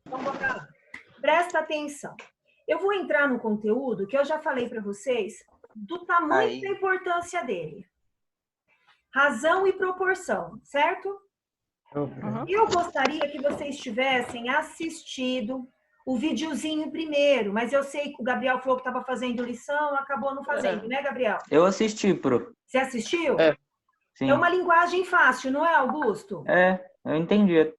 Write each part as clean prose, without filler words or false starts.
Então, bora lá. Presta atenção. Eu vou entrar no conteúdo que eu já falei para vocês do tamanho da importância dele. Razão e proporção, certo? Uhum. Eu gostaria que vocês tivessem assistido o videozinho primeiro, mas eu sei que o Gabriel falou que estava fazendo lição, acabou não fazendo, né, Gabriel? Eu assisti, Pro. Você assistiu? Sim. É uma linguagem fácil, não é, Augusto? Eu entendi.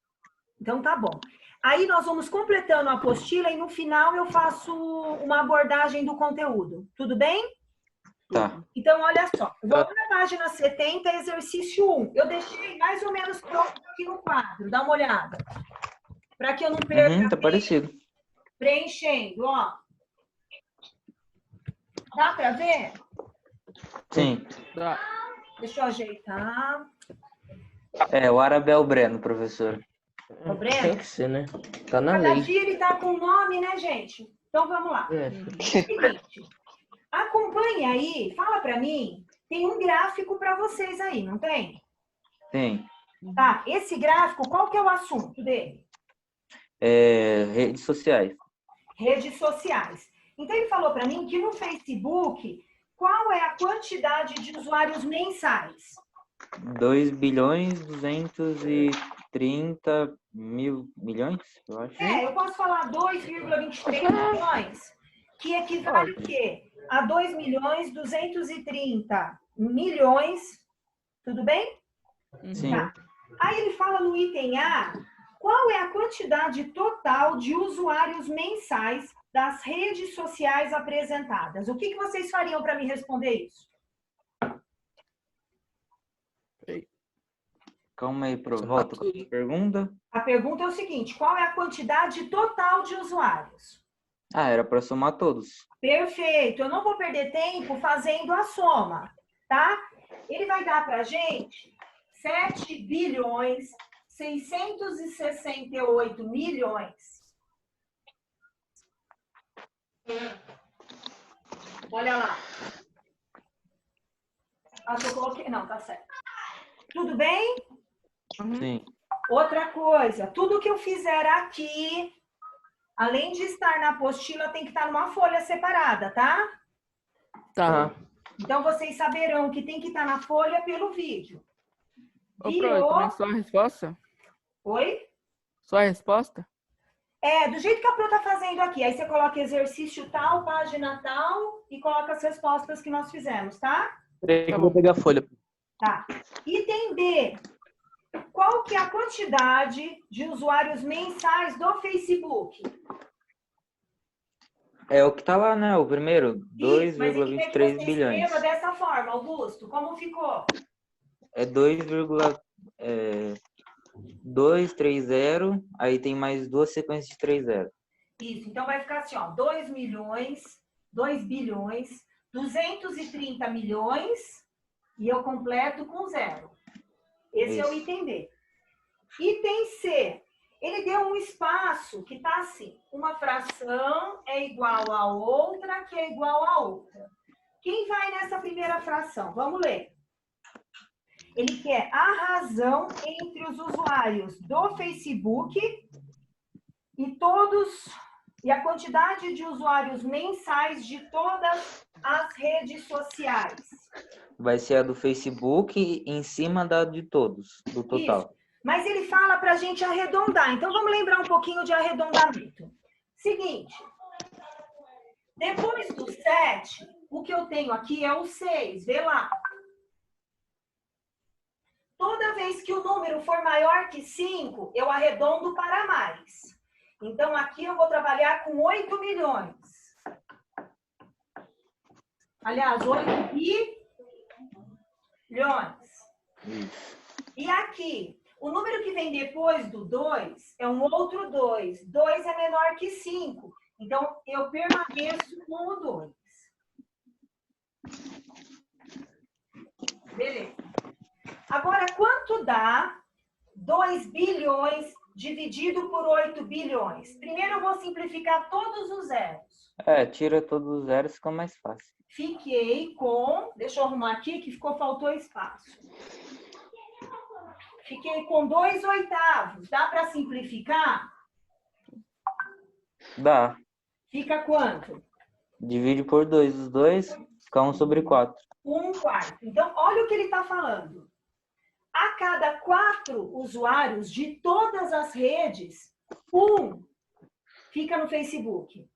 Então tá bom. Aí nós vamos completando a apostila e no final eu faço uma abordagem do conteúdo. Tudo bem? Tá. Então, olha só. Eu vou para a página 70, exercício 1. Eu deixei mais ou menos pronto aqui no quadro. Dá uma olhada. Para que eu não perca Tá parecido. preenchendo, ó. Dá para ver? Sim. Tá. Deixa eu ajeitar. O Arabel Breno, professor. O Breno? Tem que ser, né? Tá na Cada lei. dia ele tá com nome, né, gente? Então, vamos lá. Seguinte. Acompanhe aí, fala para mim. Tem um gráfico para vocês aí, não tem? Tem. Tá. Esse gráfico, qual que é o assunto dele? Redes sociais. Redes sociais. Então, ele falou para mim que no Facebook, qual é a quantidade de usuários mensais? 2.230 milhões, eu acho. Eu posso falar 2,23 milhões, que equivale o quê? A 2.230 milhões. Tudo bem? Sim. Tá. Aí ele fala no item A, qual é a quantidade total de usuários mensais das redes sociais apresentadas? O que vocês fariam para me responder isso? Calma aí, Pro. Volta com a pergunta. A pergunta é o seguinte, qual é a quantidade total de usuários? Era para somar todos. Perfeito. Eu não vou perder tempo fazendo a soma, tá? Ele vai dar para a gente 7.668.000.000. Olha lá. Acho que eu coloquei... Não, tá certo. Tudo bem? Sim. Outra coisa, tudo que eu fizer aqui, além de estar na apostila, tem que estar numa folha separada, tá? Tá. Então, vocês saberão que tem que estar na folha pelo vídeo. Ô, Pro, também só a resposta? Oi? Só a resposta? Do jeito que a Pro tá fazendo aqui. Aí você coloca exercício tal, página tal e coloca as respostas que nós fizemos, tá? Peraí que eu vou pegar a folha. Tá. Item B. Qual que é a quantidade de usuários mensais do Facebook? É o que tá lá, né? O primeiro, Isso, mas ele quer que 2,23 você bilhões. escreva dessa forma, Augusto. Como ficou? É 2,230, aí tem mais duas sequências de 30. Isso, então vai ficar assim, ó, 2 bilhões, 230 milhões, e eu completo com 0. Esse é o item B. Item C. Ele deu um espaço que está assim, uma fração é igual a outra, que é igual a outra. Quem vai nessa primeira fração? Vamos ler. Ele quer a razão entre os usuários do Facebook e a quantidade de usuários mensais de todas as redes sociais. Vai ser a do Facebook em cima da de todos, do total. Isso. Mas ele fala para a gente arredondar. Então, vamos lembrar um pouquinho de arredondamento. Seguinte. Depois do 7, o que eu tenho aqui é o 6. Vê lá. Toda vez que o número for maior que 5, eu arredondo para mais. Então, aqui eu vou trabalhar com 8 milhões. Aliás, 8 bilhões. E aqui, o número que vem depois do 2 é um outro 2. 2 é menor que 5. Então, eu permaneço com o 2. Beleza. Agora, quanto dá 2 bilhões dividido por 8 bilhões? Primeiro, eu vou simplificar todos os zeros. Tira todos os zeros, fica mais fácil. Fiquei com... Deixa eu arrumar aqui, que faltou espaço. Fiquei com 2/8. Dá para simplificar? Dá. Fica quanto? Divide por 2 os dois, fica 1/4. 1/4. Então, olha o que ele está falando. A cada 4 usuários de todas as redes, um fica no Facebook.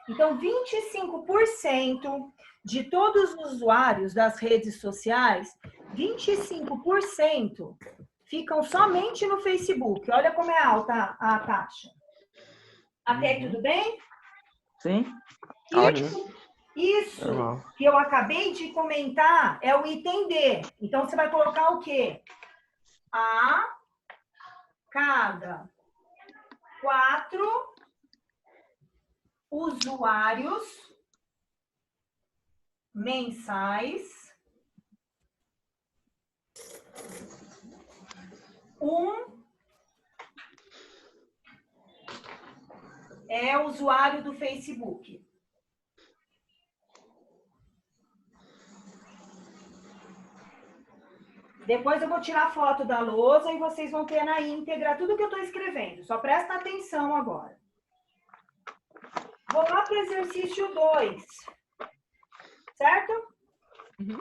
Então, 25% de todos os usuários das redes sociais, 25% ficam somente no Facebook. Olha como é alta a taxa. Até aí, tudo bem? Sim. Isso que eu acabei de comentar é o item D. Então, você vai colocar o quê? A cada 4 usuários mensais, é usuário do Facebook. Depois eu vou tirar foto da lousa e vocês vão ter na íntegra tudo que eu estou escrevendo. Só presta atenção agora. Vou lá para o exercício 2. Certo?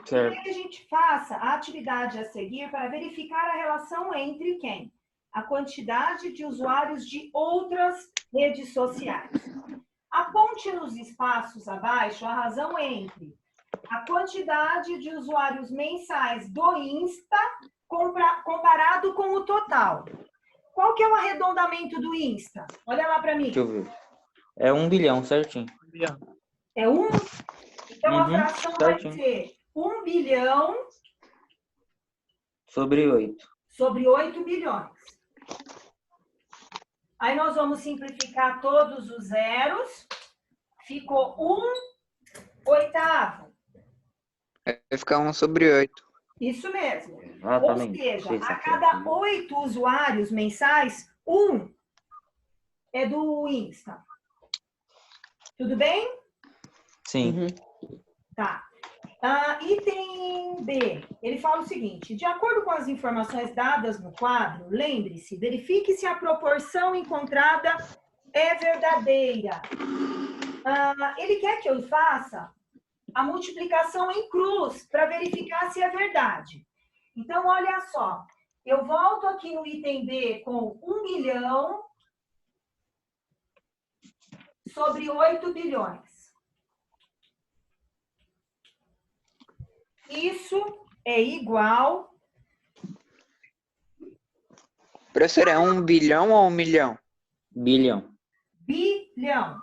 Certo. Quer que a gente faça a atividade a seguir para verificar a relação entre quem? A quantidade de usuários de outras redes sociais. Aponte nos espaços abaixo a razão entre a quantidade de usuários mensais do Insta comparado com o total. Qual que é o arredondamento do Insta? Olha lá para mim. Deixa eu ver. É 1 bilhão, certinho. É 1? Então a fração certinho. vai ser 1 bilhão sobre 8. Sobre 8 bilhões. Aí nós vamos simplificar todos os zeros. Ficou 1/8. Vai ficar 1/8. Isso mesmo. Exatamente. Ou seja, a cada 8 usuários mensais, 1 é do Insta. Tudo bem? Sim. Tá. Item B, ele fala o seguinte: de acordo com as informações dadas no quadro, lembre-se, verifique se a proporção encontrada é verdadeira. Ele quer que eu faça a multiplicação em cruz para verificar se é verdade. Então, olha só, eu volto aqui no item B com 1 milhão sobre 8 bilhões. Isso é igual... Professor, é 1 bilhão ou 1 milhão? Bilhão. Bilhão.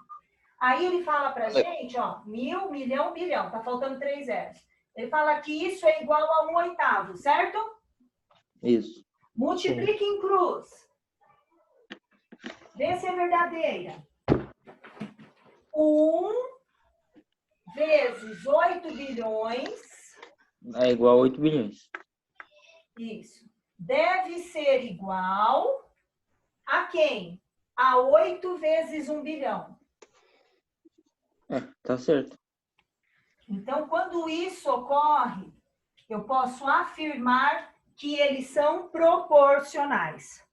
Aí ele fala pra gente, ó, 1000, milhão, bilhão. Tá faltando 3 zeros. Ele fala que isso é igual a 1/8, certo? Isso. Multiplique em cruz. Vê se é verdadeira. 1 vezes 8 bilhões... É igual a 8 bilhões. Isso. Deve ser igual a quem? A 8 vezes 1 bilhão. Tá certo. Então, quando isso ocorre, eu posso afirmar que eles são proporcionais.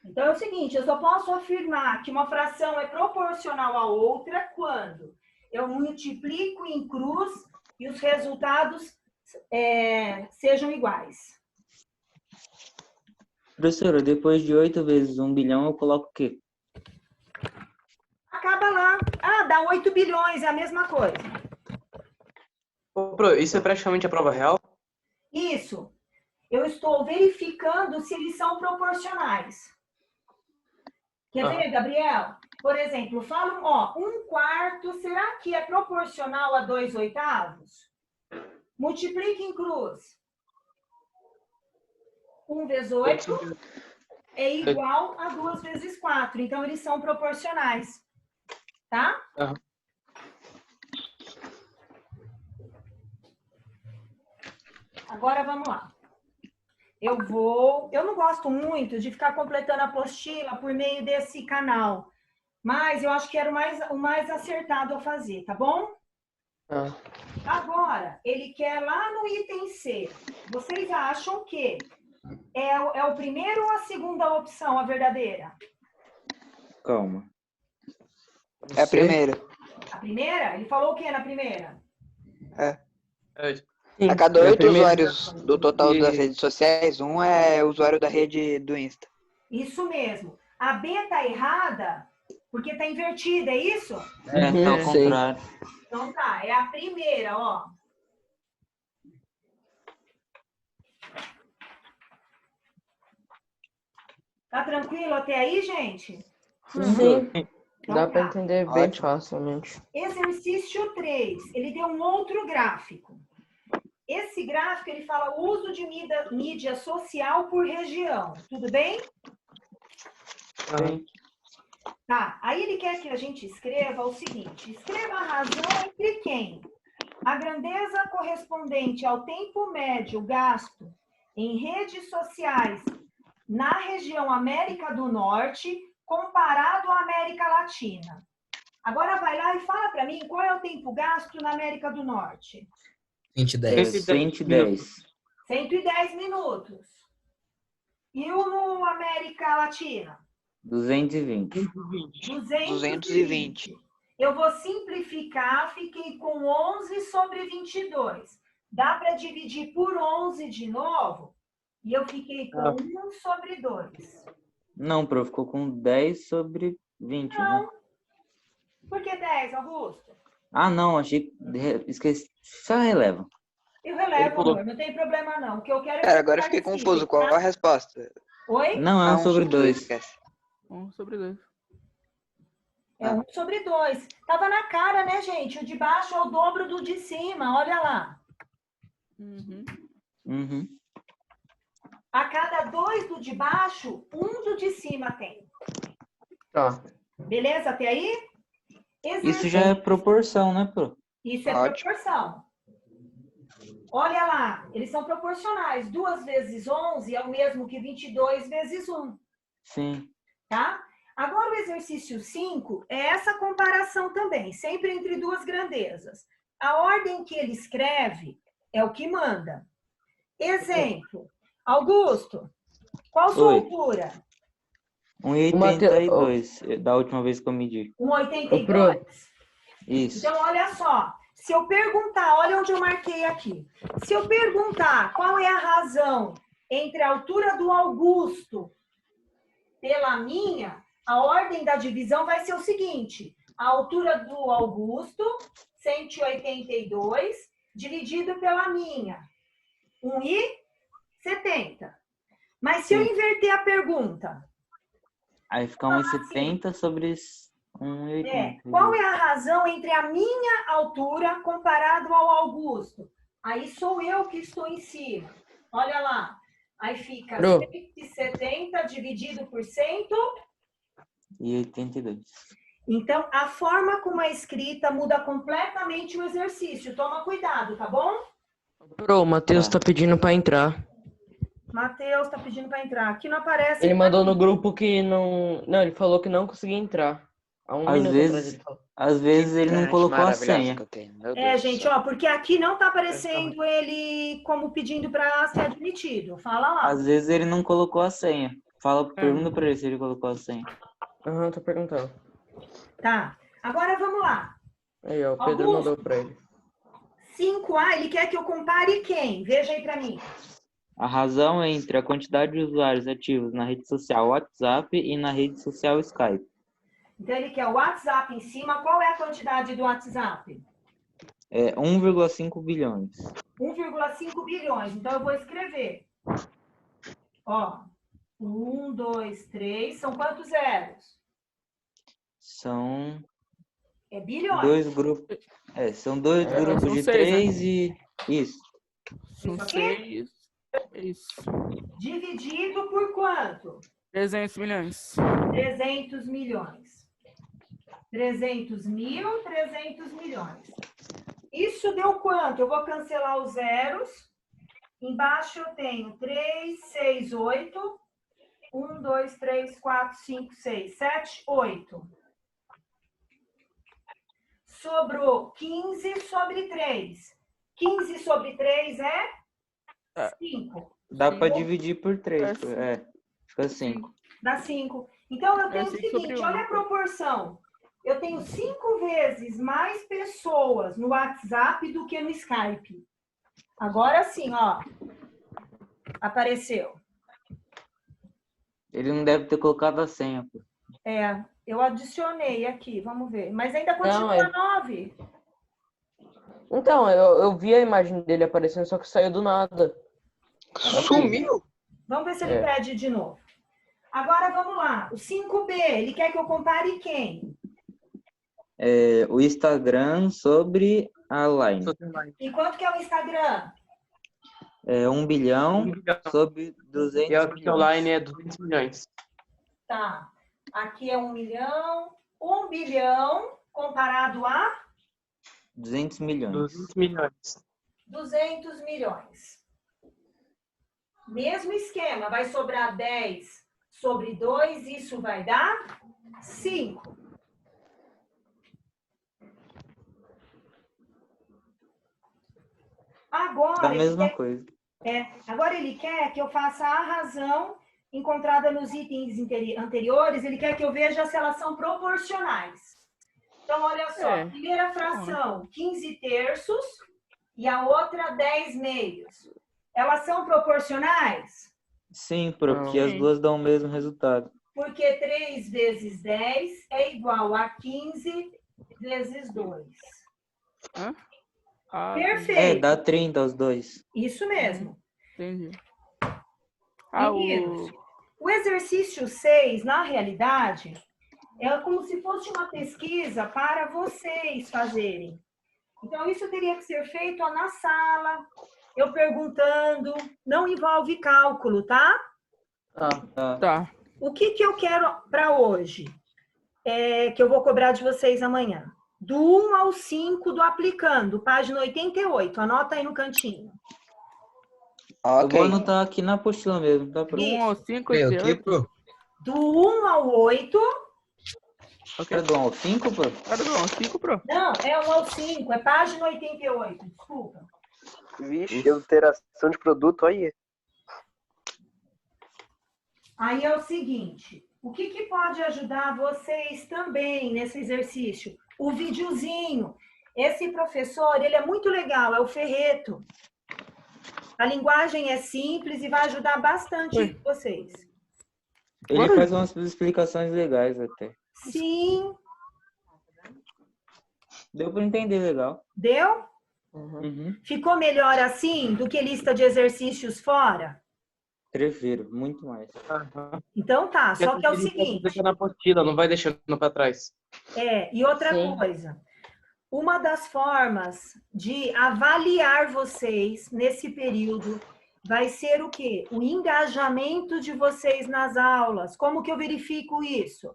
Então, é o seguinte, eu só posso afirmar que uma fração é proporcional à outra quando eu multiplico em cruz e os resultados sejam iguais. Professora, depois de 8 vezes 1 bilhão, eu coloco o quê? Acaba lá. Dá 8 bilhões, é a mesma coisa. Ô, Pro, isso é praticamente a prova real? Isso. Eu estou verificando se eles são proporcionais. Quer ver, Gabriel? Por exemplo, falam, ó, 1/4, será que é proporcional a 2/8? Multiplique em cruz. 1 vezes 8 é igual a 2 vezes 4. Então, eles são proporcionais. Tá? Agora, vamos lá. Eu não gosto muito de ficar completando a apostila por meio desse canal, mas eu acho que era o mais acertado a fazer, tá bom? Agora, ele quer lá no item C. Vocês acham que é o primeiro ou a segunda opção, a verdadeira? Calma. É a primeira. A primeira? Ele falou o que na primeira? A cada É a 8 primeira. usuários do total das redes sociais, um é usuário da rede do Insta. Isso mesmo. A B tá errada porque tá invertida, é isso? É, tá ao Sei. contrário. Então tá, é a primeira, ó. Tá tranquilo até aí, gente? Sim, Então dá para tá. entender bem Ótimo. facilmente. Exercício 3, ele deu um outro gráfico. Esse gráfico, ele fala o uso de mídia social por região. Tudo bem? Sim. Tá. Aí ele quer que a gente escreva o seguinte. Escreva a razão entre quem? A grandeza correspondente ao tempo médio gasto em redes sociais na região América do Norte comparado à América Latina. Agora vai lá e fala para mim qual é o tempo gasto na América do Norte. 110. 110. 110 minutos. E o no América Latina? 220. 220. Eu vou simplificar, fiquei com 11 sobre 22. Dá para dividir por 11 de novo? E eu fiquei com 1 sobre 2. Não, prof, ficou com 10 sobre 20, né? Por que 10, Augusto? Ah, não, achei. Esqueci. Só releva. Eu relevo, amor, não tem problema não. O que eu quero é que Pera, você agora eu fiquei participe, confuso. Qual tá? a resposta? Oi? Não, é um sobre 2. Esquece. 1 sobre 2. É 1 sobre 2. Tava na cara, né, gente? O de baixo é o dobro do de cima, olha lá. Uhum. A cada 2 do de baixo, 1 do de cima tem. Tá. Beleza até aí? Isso já é proporção, né, pro? Isso é Ótimo. proporção. Olha lá, eles são proporcionais. 2 vezes 11 é o mesmo que 22 vezes 1, Sim. tá? Agora o exercício 5 é essa comparação também, sempre entre duas grandezas. A ordem que ele escreve é o que manda. Exemplo. Augusto, qual sua Oi. altura? 1,82 da última vez que eu medi. 1,82? Isso. Então, olha só. Se eu perguntar, olha onde eu marquei aqui. Se eu perguntar qual é a razão entre a altura do Augusto pela minha, a ordem da divisão vai ser o seguinte. A altura do Augusto, 182, dividido pela minha, 1,70. Mas se eu inverter a pergunta, Aí fica 1,70 sobre 1,80. qual é a razão entre a minha altura comparado ao Augusto? Aí sou eu que estou em cima. Olha lá. Aí fica 170 dividido por 100. E 82. Então, a forma como é escrita muda completamente o exercício. Toma cuidado, tá bom? Pro, o Matheus tá pedindo pra entrar. Matheus tá pedindo para entrar. Aqui não aparece. Ele mandou no grupo que não... Não, ele falou que não conseguia entrar. Há um Às minuto vezes- atrás ele falou. Às vezes ele não Internet colocou a maravilhosa senha. que eu tenho. Meu É, Deus do gente, céu. ó, porque aqui não tá aparecendo ele como pedindo para ser admitido. Fala lá. Às vezes ele não colocou a senha. Pergunta pra ele se ele colocou a senha. Aham, tô perguntando. Tá. Agora vamos lá. Aí, ó, o Pedro Augusto. mandou pra ele. 5A, ele quer que eu compare quem? Veja aí para mim. A razão é entre a quantidade de usuários ativos na rede social WhatsApp e na rede social Skype. Então, ele quer o WhatsApp em cima. Qual é a quantidade do WhatsApp? É 1,5 bilhões. 1,5 bilhões. Então, eu vou escrever. Ó, 1, 2, 3. São quantos zeros? São É bilhões. 2 grupos. São 2 grupos são de 6, 3 e. Isso. São Isso aqui? 6. Isso. Dividido por quanto? 300 milhões. 300 milhões. 300 mil, 300 milhões. Isso deu quanto? Eu vou cancelar os zeros. Embaixo eu tenho 3, 6, 8. 1, 2, 3, 4, 5, 6, 7, 8. Sobrou 15 sobre 3. 15 sobre 3 é 5. Dá para dividir por 3. Sim. Fica 5. Dá 5. Então, eu É tenho o 5 sobre seguinte, 1. olha a proporção. Eu tenho 5 vezes mais pessoas no WhatsApp do que no Skype. Agora sim, ó. Apareceu. Ele não deve ter colocado a senha, pô. É, eu adicionei aqui, vamos ver. Mas ainda Não, continua 9. Então, eu vi a imagem dele aparecendo, só que saiu do nada. Sumiu. Vamos ver se ele É. pede de novo. Agora vamos lá. O 5B, ele quer que eu compare quem? O Instagram sobre a Line. E quanto que é o Instagram? 1 bilhão 1 bilhão. sobre E 200 a milhões. online é 200 milhões. Tá. Aqui é 1 milhão. 1 bilhão comparado a 200 milhões. 200 milhões. 200 milhões. Mesmo esquema, vai sobrar 10 sobre 2, isso vai dar 5. Agora, Da mesma coisa. agora ele quer que eu faça a razão encontrada nos itens anteriores, ele quer que eu veja se elas são proporcionais. Então, olha só, É. primeira fração, 15 terços, e a outra, 10 meios. Elas são proporcionais? Sim, porque Não. as duas dão o mesmo resultado. Porque 3 vezes 10 é igual a 15 vezes 2. Hã? Ah, Perfeito. Dá 30 os dois. Isso mesmo. entendi. Meninos, o exercício 6, na realidade, é como se fosse uma pesquisa para vocês fazerem. Então, isso teria que ser feito ó, na sala, eu perguntando, não envolve cálculo, tá? Tá. O que eu quero para hoje? Que eu vou cobrar de vocês amanhã. Do 1 ao 5 do aplicando, página 88. Anota aí no cantinho. Eu Ok. vou anotar aqui na apostila mesmo, tá? Do 1 ao 5, É, o que, 88. pro? Do 1 ao 8. Ok. Era do 1 ao 5, pô? Cara, do 1 ao 5, pro. Não, é 1 ao 5. É página 88. Desculpa. Vixe, alteração de produto, olha. Aí é o seguinte. O que pode ajudar vocês também nesse exercício? O videozinho. Esse professor, ele é muito legal. É o Ferreto. A linguagem é simples e vai ajudar bastante vocês. Ele faz umas explicações legais até. Sim. Deu pra entender legal. Deu? Uhum. Ficou melhor assim do que lista de exercícios fora? Prefiro, muito mais. Então tá, só que é o seguinte. Deixa na apostila, não vai deixando para trás. E outra Sim. coisa. Uma das formas de avaliar vocês nesse período vai ser o quê? O engajamento de vocês nas aulas. Como que eu verifico isso?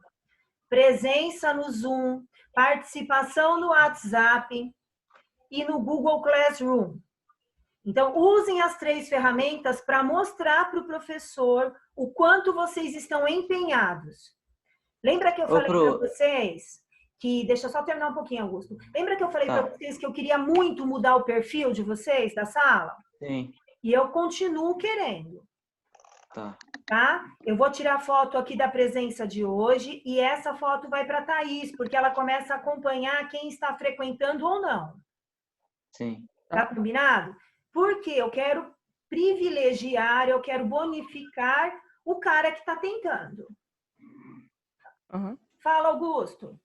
Presença no Zoom, participação no WhatsApp e no Google Classroom. Então, usem as 3 ferramentas para mostrar para o professor o quanto vocês estão empenhados. Lembra que eu falei para vocês que... Deixa eu só terminar um pouquinho, Augusto. Lembra que eu falei para vocês que eu queria muito mudar o perfil de vocês da sala? Sim. E eu continuo querendo. Tá? Eu vou tirar foto aqui da presença de hoje e essa foto vai para a Thaís, porque ela começa a acompanhar quem está frequentando ou não. Sim. Tá combinado? Porque eu quero privilegiar, eu quero bonificar o cara que está tentando. Uhum. Fala, Augusto.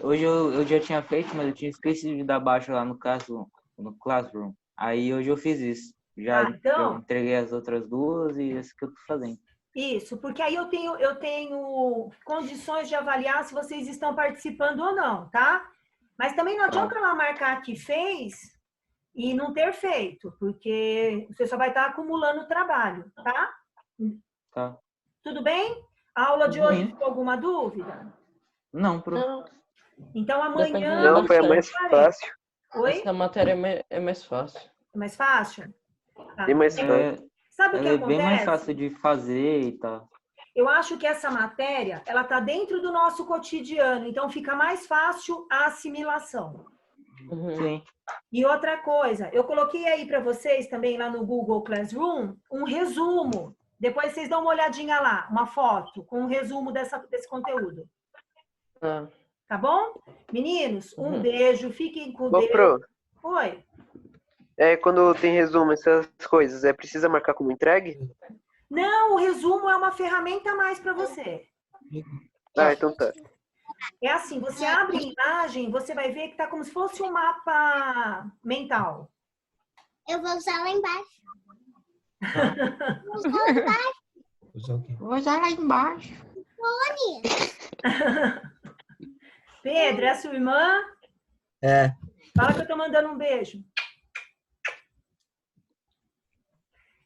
Hoje eu já tinha feito, mas eu tinha esquecido de dar baixa lá no Classroom. Aí hoje eu fiz isso. Já entreguei as outras duas e esse que eu tô fazendo. Isso, porque aí eu tenho condições de avaliar se vocês estão participando ou não, tá? Mas também não adianta lá marcar que fez e não ter feito, porque você só vai estar acumulando trabalho, tá? Tá. Tudo bem? A aula de hoje ficou alguma dúvida? Não, Não. Então amanhã... Não, foi mais fácil. Oi? Essa matéria é mais fácil. É mais fácil? Tá. Bem mais fácil. Sabe o que é acontece? bem mais fácil de fazer e tal. Eu acho que essa matéria, ela tá dentro do nosso cotidiano, então fica mais fácil a assimilação. Sim. E outra coisa, eu coloquei aí para vocês também lá no Google Classroom um resumo Depois vocês dão uma olhadinha lá, uma foto com um resumo desse conteúdo. Tá bom? Meninos, um beijo, fiquem com Deus. Pro, Oi. quando tem resumo, essas coisas, precisa marcar como entregue? Não, o resumo é uma ferramenta a mais para você. Ah, então tá. É assim, você abre a imagem, você vai ver que tá como se fosse um mapa mental. Eu vou usar lá embaixo. Vou usar lá embaixo. Pedro, é a sua irmã? É. Fala que eu tô mandando um beijo.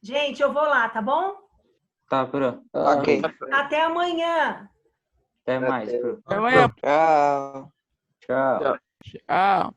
Gente, eu vou lá, tá bom? Tá, pro. Ok. Até amanhã. Até mais, pro. Até amanhã. Tchau. Tchau. Tchau.